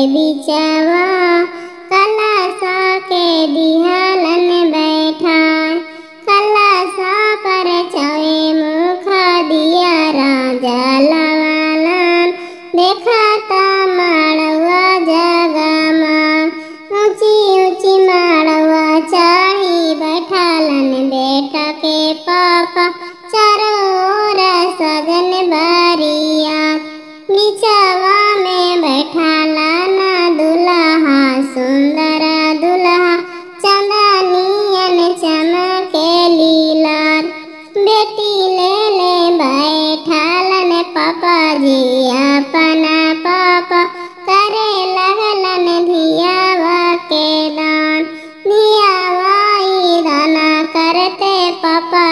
बिचवा, कलशा के दिहलन बैठा, कलशा पर चवे मुख दिया राजा लवालन, देखता माड़वा जगमा, ऊंची ऊंची माड़वा चढ़ी बैठालन बेटा के पापा, चारों ओर सजन बारिया, नीचवा में बैठालाना दुल्हा, सुंदर दुल्हा चंदनियन चमके लीलार, बेटी ले बैठालन पापा जी अपना पापा, करे लगलन धियावा के दान, धियावा ई दाना करते पापा